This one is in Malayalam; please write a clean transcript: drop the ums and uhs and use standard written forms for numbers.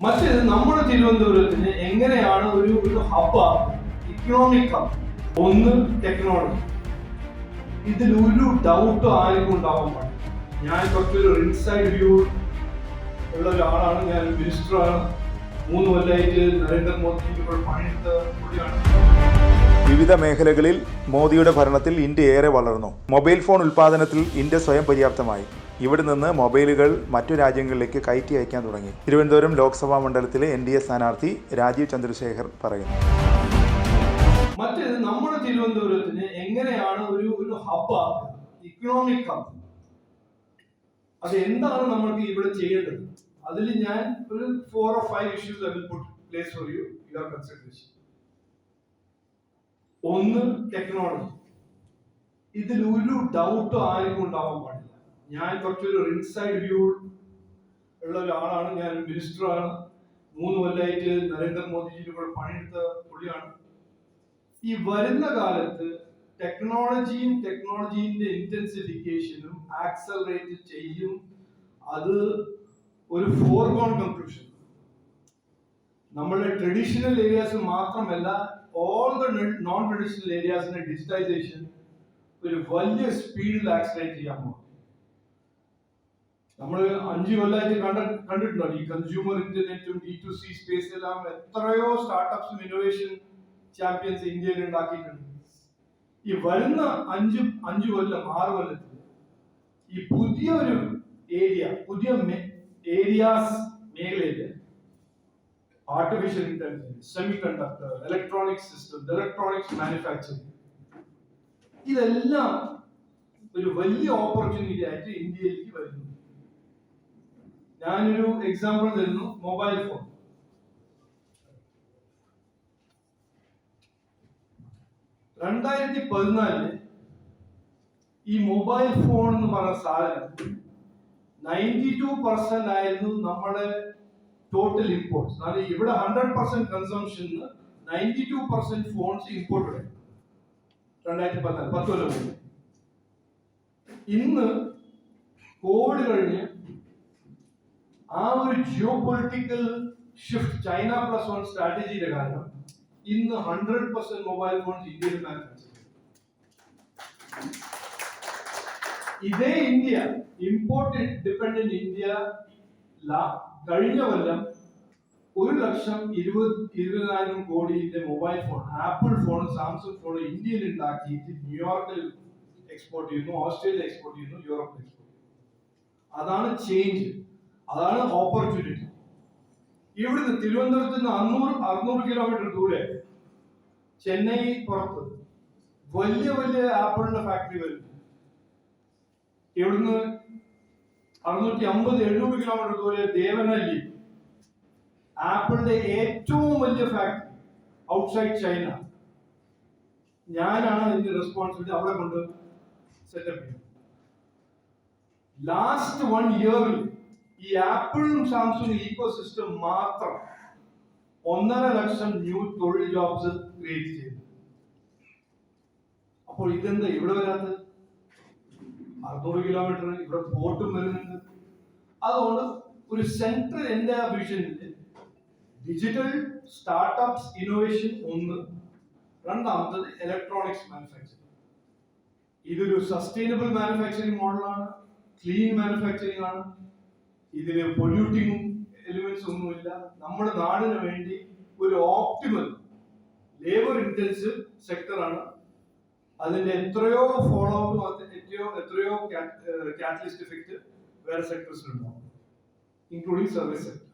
മറ്റേത് നമ്മുടെ തിരുവനന്തപുരത്തിന് എങ്ങനെയാണ് ഒരു ഹബ്ബ്, ഇക്കണോമിക് ഹബ്. ഒന്ന് ടെക്നോളജി, ഇതിലൊരു ഡൗട്ടും ആർക്കും ഉണ്ടാവാൻ പാടില്ല. ഞാൻ കുറച്ചൊരു ഇൻസൈഡ് വ്യൂ ഉള്ള ഒരാളാണ്. ഞാൻ മിനിസ്റ്ററാണ്. 3 കൊല്ലമായിട്ട് നരേന്ദ്രമോദി ഇപ്പോൾ പണിയെടുത്ത കൂടിയാണ്. വിവിധ മേഖലകളിൽ മോദിയുടെ ഭരണത്തിൽ ഇന്ത്യ ഏറെ വളർന്നു. മൊബൈൽ ഫോൺ ഉൽപ്പാദനത്തിൽ ഇന്ത്യ സ്വയം പര്യാപ്തമായി. ഇവിടെ നിന്ന് മൊബൈലുകൾ മറ്റു രാജ്യങ്ങളിലേക്ക് കയറ്റി അയക്കാൻ തുടങ്ങി. തിരുവനന്തപുരം ലോക്സഭാ മണ്ഡലത്തിലെ NDA സ്ഥാനാർത്ഥി രാജീവ് ചന്ദ്രശേഖർ പറയുന്നു. മറ്റേത് നമ്മുടെ തിരുവനന്തപുരത്തിന് എങ്ങനെയാണ് ഒരു ഹബ്ബ്, ഇക്കണോമിക് ഹബ്. അത് എന്താണ് നമ്മൾക്ക് ഇവിടെ ചെയ്യേണ്ടത്? അതിൽ ഞാൻ ഒരു 4 or 5 issues I will put place for you, your consideration. ഒന്ന് ടെക്നോളജി, ഇതിലൊരു ഡൗട്ടും ആർക്കും ഉണ്ടാവാൻ പാടില്ല. ഞാൻ കുറച്ചൊരു ഇൻസൈഡ് വ്യൂ ഉള്ള ഒരാളാണ്. ഞാൻ മിനിസ്റ്ററാണ്. 3 കൊല്ലമായിട്ട് നരേന്ദ്രമോദിജിയുടെ കൂടെ പണിയെടുത്ത പുള്ളിയാണ്. ഈ വരുന്ന കാലത്ത് ടെക്നോളജിന്റെ ഇന്റൻസിഫിക്കേഷനും ആക്സലറേറ്റ് ചെയ്യും. അത് ഒരു ഫോർഗോൺ കൺക്ലൂഷൻ. നമ്മുടെ ട്രഡീഷണൽ ഏരിയാസ് മാത്രമല്ല, ഓൾ ദ നോൺ ട്രഡീഷണൽ ഏരിയാസിന്റെ ഡിജിറ്റൈസേഷൻ ഒരു വലിയ സ്പീഡിൽ ആക്സലറേറ്റ് ചെയ്യാൻ പോകും. നമ്മൾ 5 കൊല്ലമായിട്ട് കണ്ടിട്ടുണ്ടോ ഈ കൺസ്യൂമർ ഇന്റർനെറ്റും D2C സ്പേസിലെല്ലാം എത്രയോ സ്റ്റാർട്ടപ്സും ഇന്നോവേഷൻ ചാമ്പ്യൻസ് ഇന്ത്യയിൽ ഉണ്ടാക്കിയിട്ടുണ്ട്. ഈ വരുന്ന 5 കൊല്ലം 6 കൊല്ലത്തിൽ ഈ പുതിയ ഏരിയാസ് മേഖലയില് artificial intelligence, semi conductor, electronic system, electronics manufacturing, ഇതെല്ലാം ഒരു വലിയ ഓപ്പർച്യൂണിറ്റി ആയിട്ട് ഇന്ത്യയിലേക്ക് വരുന്നു. ഞാനൊരു എക്സാമ്പിൾ തരുന്നു. Mobile phone. 2014 ഈ മൊബൈൽ ഫോൺ എന്ന് പറഞ്ഞ സാധനം 92% ആയിരുന്നു നമ്മുടെ ടോട്ടൽ ഇമ്പോർട്ട്സ്. അതായത് ഇവിടെ 100% കൺസംഷന് 92% ഫോൺസ് ഇമ്പോർട്ടഡ്. 2014 10 കൊല്ലം മുമ്പ്. ഇന്ന് കോവിഡ് കഴിഞ്ഞ് ആ ഒരു ജിയോ പൊളിറ്റിക്കൽ ഷിഫ്റ്റ്, China +1 സ്ട്രാറ്റജിയുടെ കാരണം ഇന്ന് 100% മൊബൈൽ ഫോൺസ് ഇന്ത്യയിൽ മാനുഫാക്ചർ. ഇതേ ഇന്ത്യ, ഇമ്പോർട്ട് ഡിപെൻഡന്റ് ഇന്ത്യ, കഴിഞ്ഞ കൊല്ലം 1,20,000 കോടിയുടെ mobile phone, apple phone, Samsung phone ഇന്ത്യയിൽ ഉണ്ടാക്കിയിട്ട് ന്യൂയോർക്കിൽ എക്സ്പോർട്ട് ചെയ്യുന്നു, ഓസ്ട്രേലിയ എക്സ്പോർട്ട് ചെയ്യുന്നു, യൂറോപ്പിൽ എക്സ്പോർട്ട് ചെയ്യുന്നു. അതാണ് ചേഞ്ച്, അതാണ് ഓപ്പർച്യൂണിറ്റി. ഇവിടുന്ന് തിരുവനന്തപുരത്ത് നിന്ന് 600 കിലോമീറ്റർ ദൂരെ ചെന്നൈ പുറത്ത് വലിയ ആപ്പിളിന്റെ ഫാക്ടറി വരുന്നു. ഇവിടുന്ന് 650-700 കിലോമീറ്റർ ദൂരെ ദേവനല്ലി ആപ്പിളിന്റെ ഏറ്റവും വലിയ ഫാക്ടറി ഔട്ട്സൈഡ് ചൈന. ഞാനാണ് അതിന്റെ റെസ്പോൺസിബിലിറ്റി അവിടെ കൊണ്ട് സെറ്റപ്പ് ചെയ്യുന്നത്. ലാസ്റ്റ് 1 ഇയറിൽ ഈ ആപ്പിളും സാംസങ് ഇക്കോസിസ്റ്റം മാത്രം 1.5 ലക്ഷം ന്യൂ തൊഴിൽ ജോബ്സ് ക്രിയേറ്റ് ചെയ്തു. അപ്പോൾ ഇതെന്താ ഇവിടെ വരാത്തത്? 600 കിലോമീറ്റർ ഇവിടെ പോർട്ടും വരുന്നുണ്ട്. അതുകൊണ്ട് ഒരു സെൻട്രൽ എന്റെ വിഷനിൽ ഡിജിറ്റൽ സ്റ്റാർട്ടപ്സ് ഇന്നോവേഷൻ ഒന്ന്, രണ്ടാമത്തത് ഇലക്ട്രോണിക്സ് മാനുഫാക്ചറിങ്. ഇതൊരു സസ്റ്റൈനബിൾ മാനുഫാക്ചറിങ് മോഡലാണ്, ക്ലീൻ മാനുഫാക്ചറിങ് ആണ്. ഇതില് പൊല്യൂട്ടിങ് എലിമെന്റ്സ് ഒന്നുമില്ല. നമ്മുടെ നാടിന് വേണ്ടി ഒരു ഓപ്റ്റിമൽ ലേബർ ഇന്റൻസീവ് സെക്ടറാണ്. അതിന്റെ എത്രയോ ഫോളോ അപ്പ്, എത്രയോ കാറ്റലിസ്റ്റ് ഇഫക്റ്റ് വേറെ സെക്ടേഴ്സിലുണ്ടാവും, ഇൻക്ലൂഡിംഗ് സർവീസ് സെക്ടർ.